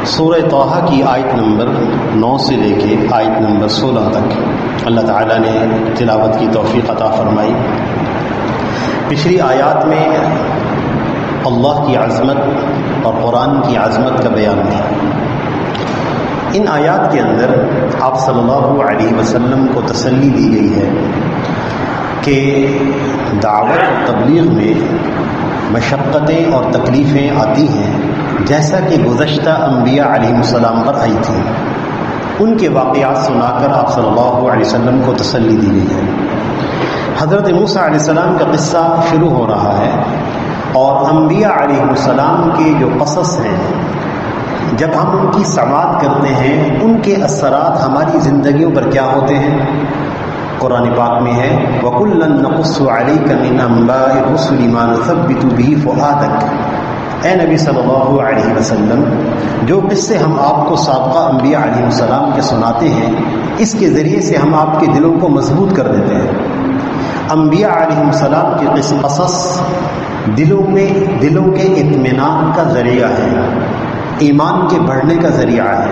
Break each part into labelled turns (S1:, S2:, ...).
S1: سورہ طٰہٰ کی آیت نمبر 9 سے لے کے آیت نمبر 16 تک اللہ تعالیٰ نے تلاوت کی توفیق عطا فرمائی۔ پچھلی آیات میں اللہ کی عظمت اور قرآن کی عظمت کا بیان تھا۔ ان آیات کے اندر آپ صلی اللہ علیہ وسلم کو تسلی دی گئی ہے کہ دعوت اور تبلیغ میں مشقتیں اور تکلیفیں آتی ہیں، جیسا کہ گزشتہ انبیاء علیہ السلام پر آئی تھیں۔ ان کے واقعات سنا کر آپ صلی اللہ علیہ وسلم کو تسلی دی گئی ہے۔ حضرت موسیٰ علیہ السلام کا قصہ شروع ہو رہا ہے، اور انبیاء علیہ السلام کے جو قصص ہیں، جب ہم ان کی سماعت کرتے ہیں ان کے اثرات ہماری زندگیوں پر کیا ہوتے ہیں۔ قرآن پاک میں ہے وَكُلًّا نَقُصُّ عَلَيْكَ مِنْ أَنْبَاءِ الرُّسُلِ مَا نُثَبِّتُ بِهِ فُؤَادَكَ۔ اے نبی صلی اللہ علیہ وسلم، جو قصے ہم آپ کو سابقہ انبیاء علیہ السلام کے سناتے ہیں، اس کے ذریعے سے ہم آپ کے دلوں کو مضبوط کر دیتے ہیں۔ انبیاء علیہ السلام کے قصص دلوں کے اطمینان کا ذریعہ ہے، ایمان کے بڑھنے کا ذریعہ ہے۔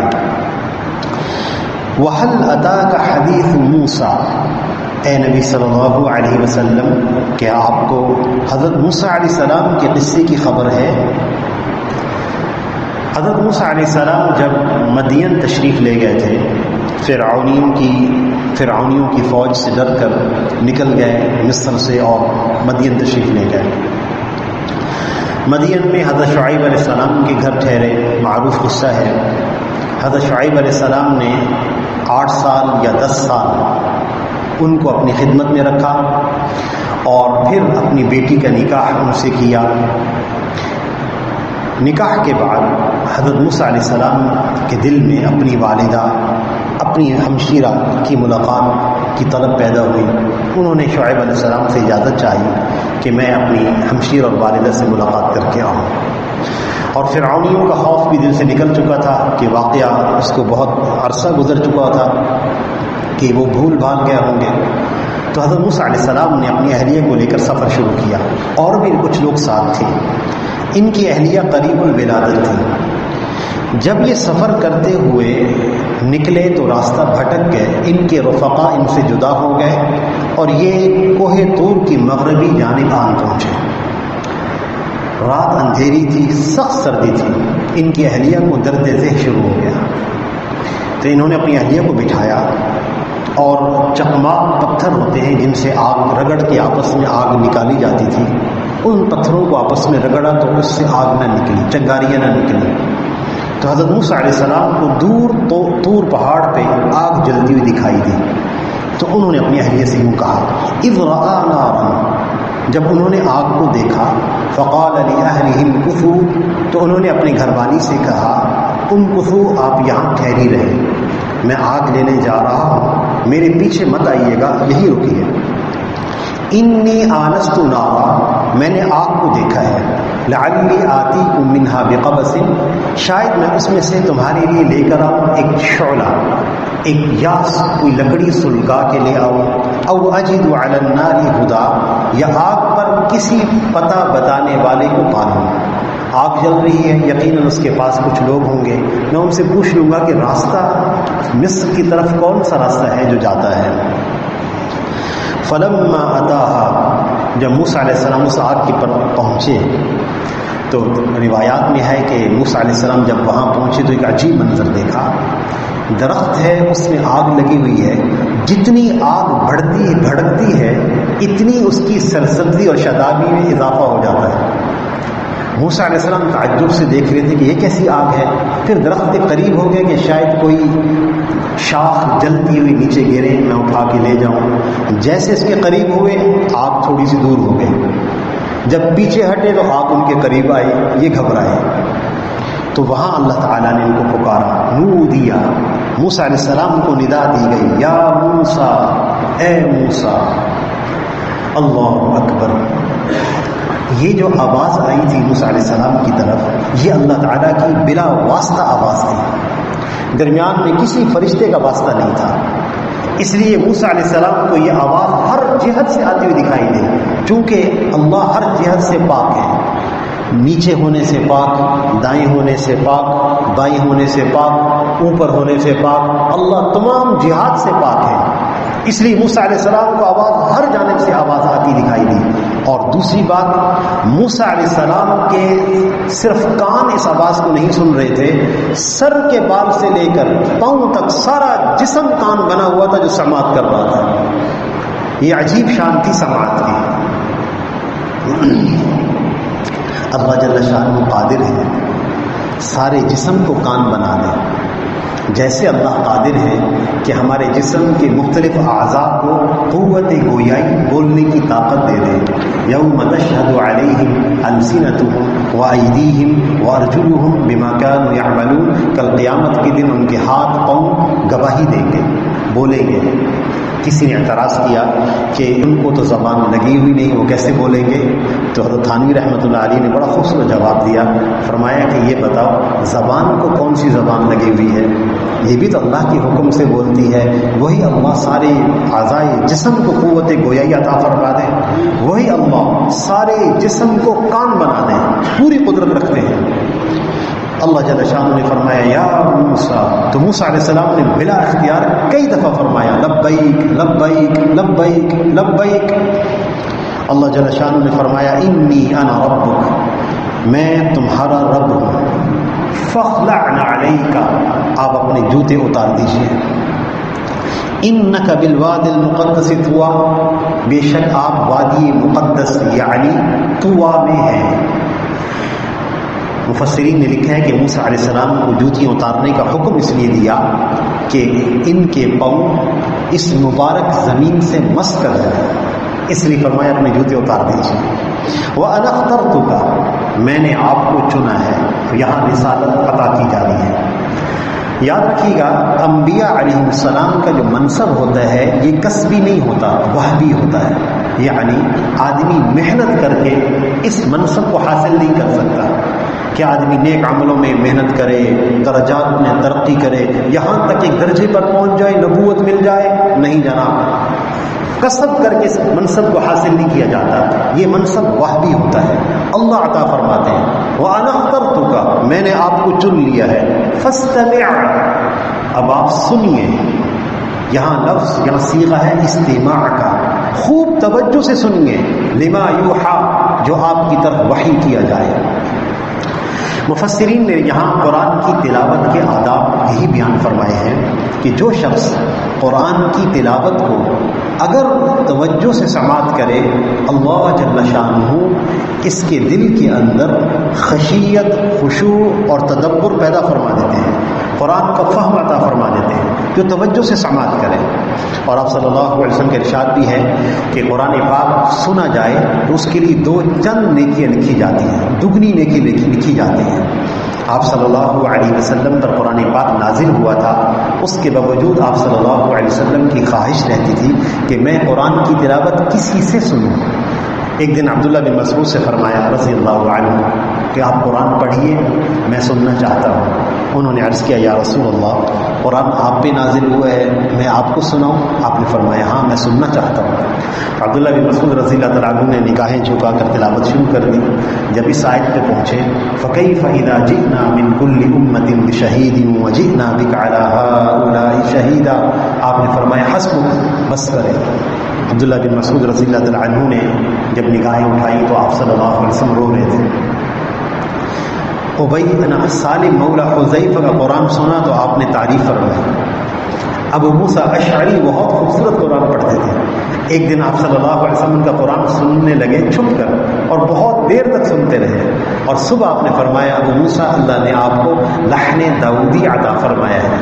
S1: وَهَلْ أَتَاكَ حَدِيثُ مُوسَىٰ، اے نبی صلی اللہ علیہ وسلم، کیا آپ کو حضرت موسیٰ علیہ السلام کے قصے کی خبر ہے؟ حضرت موسیٰ علیہ السلام جب مدین تشریف لے گئے تھے، فرعونیوں کی فوج سے ڈر کر نکل گئے مصر سے اور مدین تشریف لے گئے۔ مدین میں حضرت شعیب علیہ السلام کے گھر ٹھہرے، معروف قصہ ہے۔ حضرت شعیب علیہ السلام نے 8 سال یا 10 سال ان کو اپنی خدمت میں رکھا، اور پھر اپنی بیٹی کا نکاح ان سے کیا۔ نکاح کے بعد حضرت موسیٰ علیہ السلام کے دل میں اپنی والدہ، اپنی ہمشیرہ کی ملاقات کی طلب پیدا ہوئی۔ انہوں نے شعیب علیہ السلام سے اجازت چاہی کہ میں اپنی ہمشیر اور والدہ سے ملاقات کر کے آؤں، اور فرعونیوں کا خوف بھی دل سے نکل چکا تھا کہ واقعہ اس کو بہت عرصہ گزر چکا تھا کہ وہ بھول بھال گئے ہوں گے۔ تو حضرت موسیٰ علیہ السلام نے اپنی اہلیہ کو لے کر سفر شروع کیا، اور بھی کچھ لوگ ساتھ تھے۔ ان کی اہلیہ قریب الولادت تھی۔ جب یہ سفر کرتے ہوئے نکلے تو راستہ بھٹک گئے، ان کے رفقا ان سے جدا ہو گئے، اور یہ کوہ طور کی مغربی جانب آن پہنچے۔ رات اندھیری تھی، سخت سردی تھی، ان کی اہلیہ کو درد ذہ شروع ہو گیا۔ تو انہوں نے اپنی اہلیہ کو بٹھایا، اور چکماق پتھر ہوتے ہیں جن سے آگ رگڑ کے آپس میں آگ نکالی جاتی تھی، ان پتھروں کو آپس میں رگڑا تو اس سے آگ نہ نکلی، چنگاریاں نہ نکلی۔ تو حضرت موسیٰ علیہ السلام کو دور طور پہاڑ پہ آگ جلتی ہوئی دکھائی دی۔ تو انہوں نے اپنی اہلیہ سے یوں کہا اذ رأى نارا، جب انہوں نے آگ کو دیکھا، فقال لأهلهم امكثوا، تو انہوں نے اپنی گھر والی سے کہا امكثوا، آپ یہاں ٹھہری رہے، میں آگ لینے جا رہا ہوں، میرے پیچھے مت آئیے گا، یہی رکیے۔ انی آنست نارا، میں نے آگ کو دیکھا ہے، لعلی آتیکم منہا بقبس، شاید میں اس میں سے تمہارے لیے لے کر آؤں ایک شعلہ، ایک یاس، کوئی لکڑی سلگا کے لے آؤں، او اجد علی النار ہدا، یا آگ پر کسی پتہ بتانے والے کو پالوں۔ آگ جل رہی ہے، یقیناً اس کے پاس کچھ لوگ ہوں گے، میں ان سے پوچھ لوں گا کہ راستہ مصر کی طرف کون سا راستہ ہے جو جاتا ہے۔ فلما اتاها، جب موسیٰ علیہ السلام اس آگ کی پر پہنچے، تو روایات میں ہے کہ موسیٰ علیہ السلام جب وہاں پہنچے تو ایک عجیب منظر دیکھا۔ درخت ہے، اس میں آگ لگی ہوئی ہے، جتنی آگ بھڑکتی ہے اتنی اس کی سرسبزی اور شادابی میں اضافہ ہو جاتا ہے۔ موسیٰ علیہ السلام تعجب سے دیکھ رہے تھے کہ یہ کیسی آگ ہے۔ پھر درخت کے قریب ہو گئے کہ شاید کوئی شاخ جلتی ہوئی نیچے گرے، میں اٹھا کے لے جاؤں۔ جیسے اس کے قریب ہوئے، آگ تھوڑی سی دور ہو گئی۔ جب پیچھے ہٹے تو آگ ان کے قریب آئی، یہ گھبرائے۔ تو وہاں اللہ تعالیٰ نے ان کو پکارا، نودیا، موسیٰ علیہ السلام کو ندا دی گئی، یا موسیٰ، اے موسیٰ۔ اللہ اکبر، یہ جو آواز آئی تھی موسیٰ علیہ السلام کی طرف، یہ اللہ تعالیٰ کی بلا واسطہ آواز تھی، درمیان میں کسی فرشتے کا واسطہ نہیں تھا۔ اس لیے موسیٰ علیہ السلام کو یہ آواز ہر جہت سے آتی ہوئی دکھائی دے، چونکہ اللہ ہر جہت سے پاک ہے، نیچے ہونے سے پاک، دائیں ہونے سے پاک، بائیں ہونے سے پاک، اوپر ہونے سے پاک، اللہ تمام جہات سے پاک ہے۔ اس لیے موسیٰ علیہ السلام کو آواز ہر جانب سے آواز آتی دکھائی دی۔ اور دوسری بات، موسیٰ علیہ السلام کے صرف کان اس آواز کو نہیں سن رہے تھے، سر کے بال سے لے کر پاؤں تک سارا جسم کان بنا ہوا تھا جو سماعت کر رہا تھا۔ یہ عجیب شان تھی سماعت کی۔ اللہ جل شانہ قادر ہے سارے جسم کو کان بنا دے، جیسے اللہ قادر ہے کہ ہمارے جسم کے مختلف اعضاء کو قوت گویائی، بولنے کی طاقت دے دے۔ یوم تشہد علیہم السنتہم وایدیہم وارجلہم بما کانوا یعملون، کل قیامت کے دن ان کے ہاتھ پاؤں گواہی دیں گے، بولیں گے۔ کسی نے اعتراض کیا کہ ان کو تو زبان لگی ہوئی نہیں، وہ کیسے بولیں گے؟ تو حضرت تھانوی رحمۃ اللہ علیہ نے بڑا خوبصورت جواب دیا، فرمایا کہ یہ بتاؤ زبان کو کون سی زبان لگی ہوئی ہے؟ یہ بھی تو اللہ کے حکم سے بولتی ہے۔ وہی اللہ سارے اعضائے جسم کو قوت گویائی عطا فرما دے، وہی اللہ سارے جسم کو کان بنا دے، پوری قدرت رکھتے ہیں۔ اللہ جل شانہ نے فرمایا یا موسیٰ، تو موسیٰ علیہ السلام نے بلا اختیار کئی دفعہ فرمایا لبیک لبیک لبیک لبیک۔ اللہ جل شانہ نے فرمایا انی انا ربک، میں تمہارا رب ہوں، فاخلع نعلیک، آپ اپنے جوتے اتار دیجیے۔ انک بالوادی المقدس طویٰ، بے شک آپ وادی مقدس یعنی طویٰ میں ہیں۔ مفسرین نے لکھا ہے کہ موسیٰ علیہ السلام کو جوتیاں اتارنے کا حکم اس لیے دیا کہ ان کے پاؤں اس مبارک زمین سے مس کر جائے، اس لیے فرمایا اپنے جوتے اتار دیجیے۔ وَأَنَا اخْتَرْتُكَ، میں نے آپ کو چنا ہے۔ یہاں رسالت عطا کی جا رہی ہے۔ یاد رکھیے گا انبیاء علیہ السلام کا جو منصب ہوتا ہے یہ کسبی نہیں ہوتا، وہبی ہوتا ہے، یعنی آدمی محنت کر کے اس منصب کو حاصل نہیں کر سکتا کہ آدمی نیک عملوں میں محنت کرے، درجات میں ترقی کرے، یہاں تک ایک درجے پر پہنچ جائے، نبوت مل جائے، نہیں جناب، کسب کر کے اس منصب کو حاصل نہیں کیا جاتا، یہ منصب وہبی ہوتا ہے، اللہ عطا فرماتے ہیں۔ وَأَنَا اخْتَرْتُكَ، میں نے آپ کو چن لیا ہے، فَاسْتَمِعْ، اب آپ سنیے۔ یہاں لفظ، یہاں صیغہ ہے استماع کا، خوب توجہ سے سنیے، لما یوحا، جو آپ کی طرف وحی کیا جائے۔ مفسرین نے یہاں قرآن کی تلاوت کے آداب یہی بیان فرمائے ہیں کہ جو شخص قرآن کی تلاوت کو اگر توجہ سے سماعت کرے، اللہ جل شانہ اس کے دل کے اندر خشیت، خشوع اور تدبر پیدا فرما دیتے ہیں، قرآن کا فہم عطا فرما دیتے ہیں جو توجہ سے سماعت کرے۔ اور آپ صلی اللہ علیہ وسلم کے ارشاد بھی ہے کہ قرآن پاک سنا جائے تو اس کے لیے چند نیکیاں لکھی جاتی ہیں، دگنی نیکی لکھی جاتی ہیں۔ آپ صلی اللہ علیہ وسلم پر قرآن پاک نازل ہوا تھا، اس کے باوجود آپ صلی اللہ علیہ وسلم کی خواہش رہتی تھی کہ میں قرآن کی تلاوت کسی سے سنوں۔ ایک دن عبداللہ بن مسعود سے فرمایا رضی اللہ عنہ کہ آپ قرآن پڑھیے، میں سننا چاہتا ہوں۔ انہوں نے عرض کیا یا رسول اللہ، قرآن آپ پہ نازل ہوا ہے، میں آپ کو سناؤں؟ آپ نے فرمایا ہاں میں سننا چاہتا ہوں۔ عبداللہ بن مسعود رضی اللہ تعالیٰ عنہ نے نگاہیں جھکا کر تلاوت شروع کر دی۔ جب اس آیت پہ پہنچے فَكَيْفَ إِذَا جِئْنَا مِنْ كُلِّ أُمَّةٍ بِشَهِيدٍ وَجِئْنَا بِكَ عَلَى هَؤُلَاءِ شَهِيدًا، آپ نے فرمایا حسبک، بس کرے۔ عبداللہ بن مسعود رضی اللہ تعالیٰ عنہ نے جب نگاہیں اٹھائی تو آپ صلی اللہ علیہ وسلم رو رہے تھے۔ سالم مولا حذیفہ کا قرآن سنا تو آپ نے تعریف فرمائی۔ ابو موسیٰ اشعری بہت خوبصورت قرآن پڑھتے تھے۔ ایک دن آپ صلی اللہ علیہ وسلم کا قرآن سننے لگے چھپ کر، اور بہت دیر تک سنتے رہے، اور صبح آپ نے فرمایا ابو موسیٰ اللہ نے آپ کو لحن داؤدی عطا فرمایا ہے۔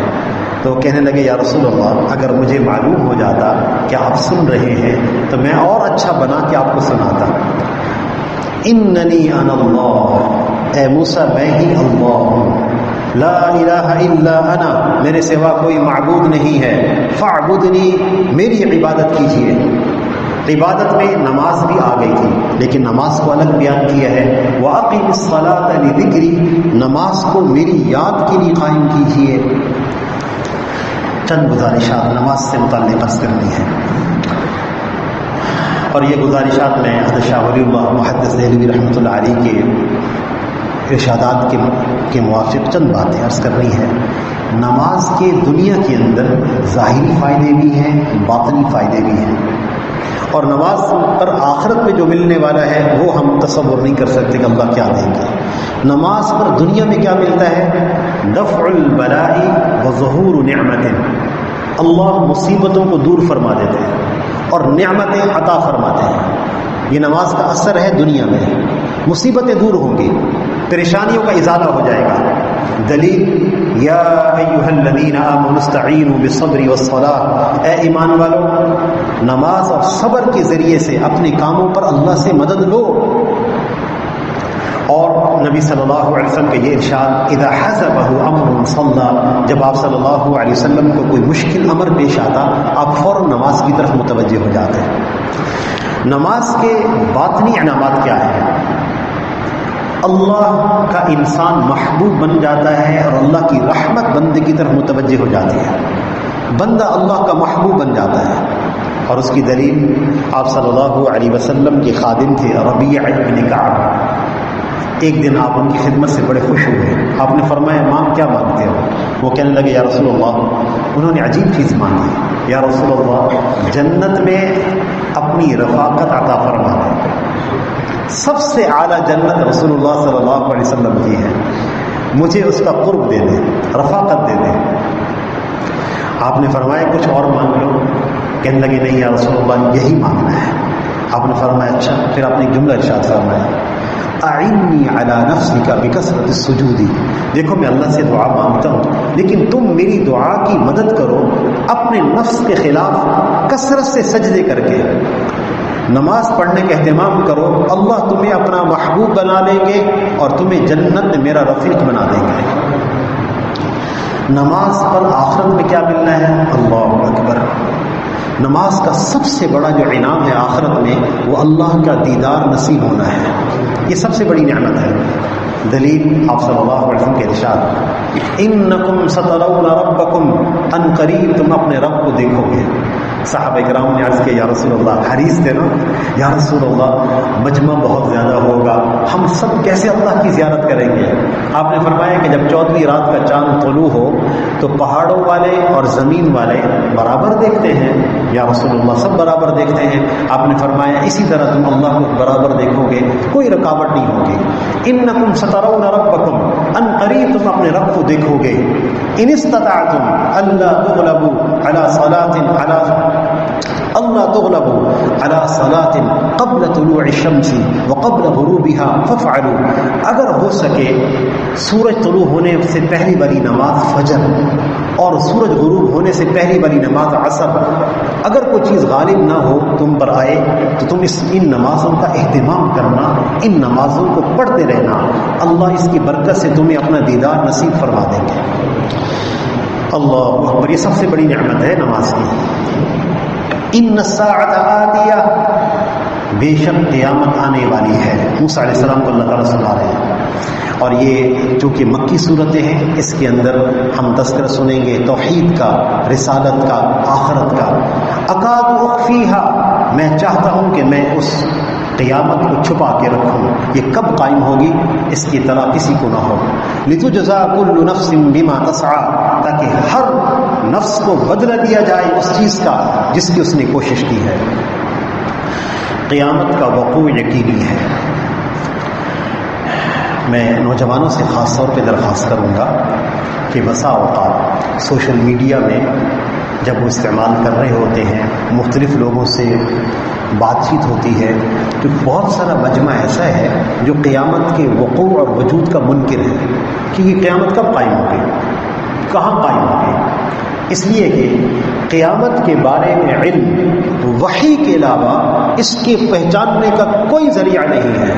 S1: تو کہنے لگے یا رسول اللہ، اگر مجھے معلوم ہو جاتا کہ آپ سن رہے ہیں تو میں اور اچھا بنا کے آپ کو سناتا۔ اننی انا اللہ، اے موسیٰ میں ہی اللہ ہوں، لا الہ الا انا، میرے سوا کوئی معبود نہیں ہے، فاعبدنی، میری عبادت کیجیے۔ عبادت میں نماز بھی آ گئی تھی، لیکن نماز کو الگ بیان کیا ہے، وَأَقِمِ الصَّلَاةَ لِذِكْرِي، نماز کو میری یاد کے لیے قائم کیجیے۔ چند گزارشات نماز سے متعلق عرض کرنی ہے، اور یہ گزارشات میں حضرت شاہ ولی اللہ محدث دہلوی رحمۃ اللہ علیہ کے ارشادات کے موافق چند باتیں عرض کر رہی ہیں۔ نماز کے دنیا کے اندر ظاہری فائدے بھی ہیں، باطنی فائدے بھی ہیں، اور نماز پر آخرت میں جو ملنے والا ہے وہ ہم تصور نہیں کر سکتے کہ اللہ کیا دیں گے۔ نماز پر دنیا میں کیا ملتا ہے؟ دفع البلاء وظہور نعمت، اللہ مصیبتوں کو دور فرما دیتے ہیں اور نعمتیں عطا فرماتے ہیں۔ یہ نماز کا اثر ہے دنیا میں، مصیبتیں دور ہوں گی، پریشانیوں کا ازالہ ہو جائے گا۔ دلیل یا ایھا الذین آمنوا استعینوا بالصبر والصلاۃ، اے ایمان والو نماز اور صبر کے ذریعے سے اپنے کاموں پر اللہ سے مدد لو۔ اور نبی صلی اللہ علیہ وسلم کا یہ ارشاد اذا حزبہ امر صلی، جب آپ صلی اللہ علیہ وسلم کو کوئی مشکل امر پیش آتا آپ فوراً نماز کی طرف متوجہ ہو جاتے ہیں۔ نماز کے باطنی انعامات کیا ہیں؟ اللہ کا انسان محبوب بن جاتا ہے اور اللہ کی رحمت بندے کی طرف متوجہ ہو جاتی ہے، بندہ اللہ کا محبوب بن جاتا ہے۔ اور اس کی دلیل آپ صلی اللہ علیہ وسلم کے خادم تھے ربیع بن کعب، ایک دن آپ ان کی خدمت سے بڑے خوش ہوئے، آپ نے فرمایا ماں کیا مانگتے ہو؟ وہ کہنے لگے یا رسول اللہ، انہوں نے عجیب چیز مانگی، یا رسول اللہ جنت میں اپنی رفاقت عطا فرما دیں، سب سے اعلیٰ جنت رسول اللہ صلی اللہ علیہ وسلم کی ہے، مجھے اس کا قرب دے دیں، رفاقت دے دیں۔ آپ نے فرمایا کچھ اور مانگ لو، کہنے لگے نہیں یا رسول اللہ یہی مانگنا ہے۔ آپ نے فرمایا اچھا، پھر آپ نے ایک جملہ ارشاد فرمایا اعنی علی نفسک بکثرۃ السجود، دیکھو میں اللہ سے دعا مانگتا ہوں لیکن تم میری دعا کی مدد کرو اپنے نفس کے خلاف کثرت سے سجدے کر کے، نماز پڑھنے کا اہتمام کرو، اللہ تمہیں اپنا محبوب بنا لیں گے اور تمہیں جنت میں میرا رفیق بنا دیں گے۔ نماز پر آخرت میں کیا ملنا ہے؟ اللہ اکبر، نماز کا سب سے بڑا جو انعام ہے آخرت میں وہ اللہ کا دیدار نصیب ہونا ہے، یہ سب سے بڑی نعمت ہے۔ دلیل آپ صلی اللہ علیہ وسلم کے ارشاد انکم سترون ربکم، ان قریب تم اپنے رب کو دیکھو گے۔ صحابہ کرام نے عرض کیا یا رسول اللہ، حریص تھے نا، یا رسول اللہ مجمع بہت زیادہ ہوگا، ہم سب کیسے اللہ کی زیارت کریں گے؟ آپ نے فرمایا کہ جب 14ویں رات کا چاند طلوع ہو تو پہاڑوں والے اور زمین والے برابر دیکھتے ہیں، یا رسول اللہ سب برابر دیکھتے ہیں۔ آپ نے فرمایا اسی طرح تم اللہ کو برابر دیکھو گے، کوئی رکاوٹ نہیں ہوگی۔ انکم سترون ربکم، ان قریب تم اپنے رب کو دیکھو گے۔ ان استطعتم الا تغلبوا علی صلاۃ اللہ تغلبوا علی صلاۃ قبل طلوع الشمس وقبل غروبها فافعلوا، اگر ہو سکے سورج طلوع ہونے سے پہلی والی نماز فجر اور سورج غروب ہونے سے پہلی والی نماز عصر، اگر کوئی چیز غالب نہ ہو تم پر آئے تو تم ان نمازوں کا اہتمام کرنا، ان نمازوں کو پڑھتے رہنا، اللہ اس کی برکت سے تمہیں اپنا دیدار نصیب فرما دیں گے۔ اللہ اکبر، یہ سب سے بڑی نعمت ہے نماز کی۔ ان الساعۃ آتیہ، بے شک قیامت آنے والی ہے۔ موسیٰ علیہ السلام کو اللہ تعالیٰ سنا رہے ہیں، اور یہ چونکہ مکی صورتیں ہیں اس کے اندر ہم تذکرہ سنیں گے توحید کا، رسالت کا، آخرت کا۔ اکاد اخفیہا، میں چاہتا ہوں کہ میں اس قیامت کو چھپا کے رکھوں، یہ کب قائم ہوگی اس کی اطلاع کسی کو نہ ہو۔ لتجزا کل نفس بما تسعی، تاکہ ہر نفس کو بدلہ دیا جائے اس چیز کا جس کی اس نے کوشش کی ہے۔ قیامت کا وقوع یقینی ہے۔ میں نوجوانوں سے خاص طور پہ درخواست کروں گا کہ بسا اوقات سوشل میڈیا میں جب وہ استعمال کر رہے ہوتے ہیں، مختلف لوگوں سے بات چیت ہوتی ہے تو بہت سارا مجمع ایسا ہے جو قیامت کے وقوع اور وجود کا منکر ہے کہ یہ قیامت کب قائم ہوگی، کہاں قائم ہوگی۔ اس لیے کہ قیامت کے بارے میں علم وحی کے علاوہ اس کے پہچاننے کا کوئی ذریعہ نہیں ہے۔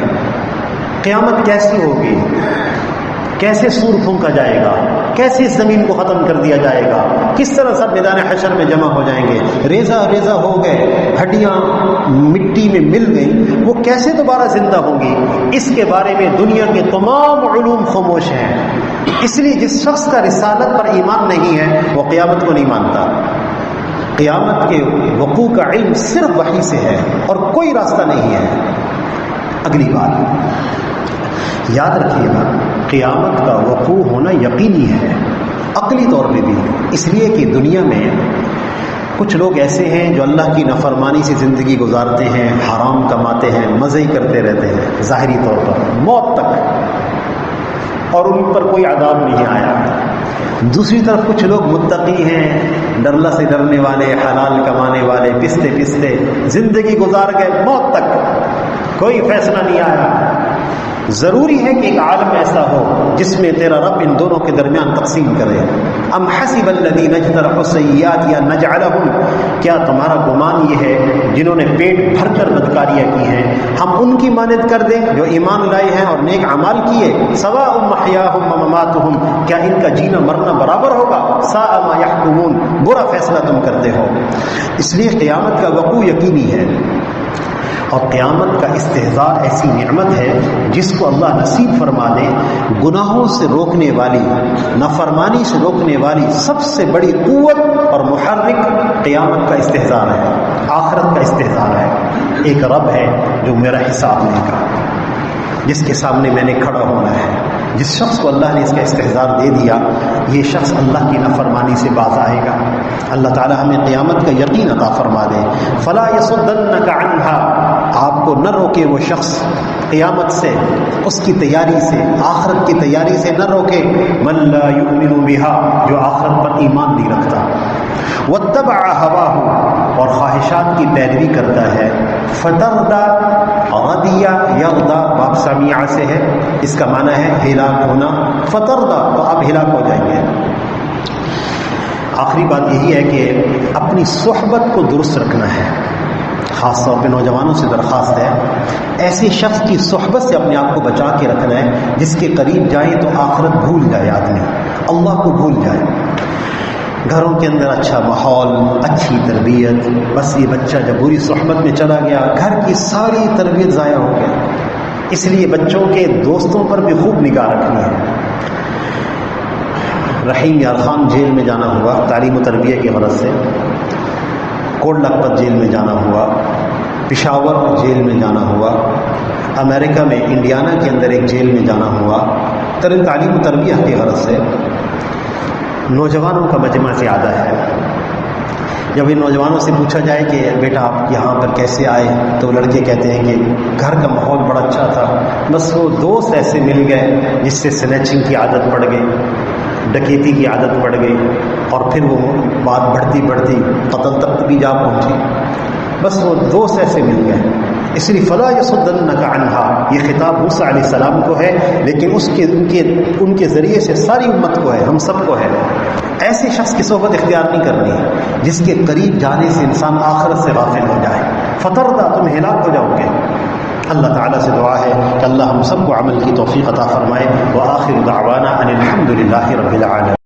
S1: قیامت کیسی ہوگی، کیسے سور پھونکا جائے گا، کیسے اس زمین کو ختم کر دیا جائے گا، کس طرح سب میدان حشر میں جمع ہو جائیں گے، ریزہ ریزہ ہو گئے، ہڈیاں مٹی میں مل گئی، وہ کیسے دوبارہ زندہ ہوں گی، اس کے بارے میں دنیا کے تمام علوم خاموش ہیں۔ اس لیے جس شخص کا رسالت پر ایمان نہیں ہے وہ قیامت کو نہیں مانتا۔ قیامت کے وقوع کا علم صرف وحی سے ہے اور کوئی راستہ نہیں ہے۔ اگلی بات، یاد رکھیے گا قیامت کا وقوع ہونا یقینی ہے، عقلی طور پہ بھی، اس لیے کہ دنیا میں کچھ لوگ ایسے ہیں جو اللہ کی نافرمانی سے زندگی گزارتے ہیں، حرام کماتے ہیں، مزے کرتے رہتے ہیں ظاہری طور پر موت تک، اور ان پر کوئی عذاب نہیں آیا۔ دوسری طرف کچھ لوگ متقی ہیں، ڈر اللہ سے ڈرنے والے، حلال کمانے والے، پستے پستے زندگی گزار گئے، موت تک کوئی فیصلہ نہیں آیا۔ ضروری ہے کہ ایک عالم ایسا ہو جس میں تیرا رب ان دونوں کے درمیان تقسیم کرے۔ ام حسب الذین اجترحوا السیئات یا نجعلہم، کیا تمہارا گمان یہ ہے جنہوں نے پیٹ بھر کر بدکاریاں کی ہیں ہم ان کی مانند کر دیں جو ایمان لائے ہیں اور نیک اعمال کیے؟ سواء محیاہم ومماتہم، کیا ان کا جینا مرنا برابر ہوگا؟ ساء ما یحکمون، برا فیصلہ تم کرتے ہو۔ اس لیے قیامت کا وقوع یقینی ہے، اور قیامت کا استحضار ایسی نعمت ہے جس کو اللہ نصیب فرما دے۔ گناہوں سے روکنے والی، نافرمانی سے روکنے والی سب سے بڑی قوت اور محرک قیامت کا استحضار ہے، آخرت کا استحضار ہے۔ ایک رب ہے جو میرا حساب لے گا، جس کے سامنے میں نے کھڑا ہونا ہے۔ جس شخص کو اللہ نے اس کا استحضار دے دیا، یہ شخص اللہ کی نافرمانی سے باز آئے گا۔ اللہ تعالی ہمیں قیامت کا یقین عطا فرما دے۔ فلا یصدنک عنہا، آپ کو نہ روکے وہ شخص قیامت سے، اس کی تیاری سے، آخرت کی تیاری سے نہ روکے۔ من لا یؤمن بہا، جو آخرت پر ایمان نہیں رکھتا۔ واتبع ہواہ، اور خواہشات کی پیروی کرتا ہے۔ فتردى، غدی یغدا باب سمیع سے ہے، اس کا معنی ہے ہلاک ہونا۔ فتردى، تو آپ ہلاک ہو جائیں گے۔ آخری بات یہی ہے کہ اپنی صحبت کو درست رکھنا ہے، خاص طور پہ نوجوانوں سے درخواست ہے، ایسے شخص کی صحبت سے اپنے آپ کو بچا کے رکھنا ہے جس کے قریب جائیں تو آخرت بھول جائے آدمی، اللہ کو بھول جائے۔ گھروں کے اندر اچھا ماحول، اچھی تربیت، بس یہ بچہ جب بری صحبت میں چلا گیا گھر کی ساری تربیت ضائع ہو گئی۔ اس لیے بچوں کے دوستوں پر بھی خوب نگاہ رکھنی ہے۔ رحیم یار خان جیل میں جانا ہوا تعلیم و تربیت کی غرض سے، کوٹ لکھپت جیل میں جانا ہوا، پشاور جیل میں جانا ہوا، امریکہ میں انڈیانا کے اندر ایک جیل میں جانا ہوا، تعلیم و تربیت کی غرض سے۔ نوجوانوں کا مجمع زیادہ ہے۔ جب ان نوجوانوں سے پوچھا جائے کہ بیٹا آپ یہاں پر کیسے آئے، تو لڑکے کہتے ہیں کہ گھر کا ماحول بڑا اچھا تھا، بس وہ دوست ایسے مل گئے جس سے سنیچنگ کی عادت پڑ گئی، ڈکیتی کی عادت پڑ گئی، اور پھر وہ بات بڑھتی بڑھتی قتل تک بھی جا پہنچی، بس وہ دوست ایسے مل گئے۔ اس لیے فلا یصدنک عنہا، یہ خطاب موسیٰ علیہ السلام کو ہے، لیکن ان کے ذریعے سے ساری امت کو ہے، ہم سب کو ہے۔ ایسے شخص کی صحبت اختیار نہیں کرنی جس کے قریب جانے سے انسان آخرت سے غافل ہو جائے۔ فتردى، تم ہلاک ہو جاؤ گے۔ اللہ تعالیٰ سے دعا ہے کہ اللہ ہم سب کو عمل کی توفیق عطا فرمائے۔ وآخر دعوانا ان الحمد للہ رب العالمین۔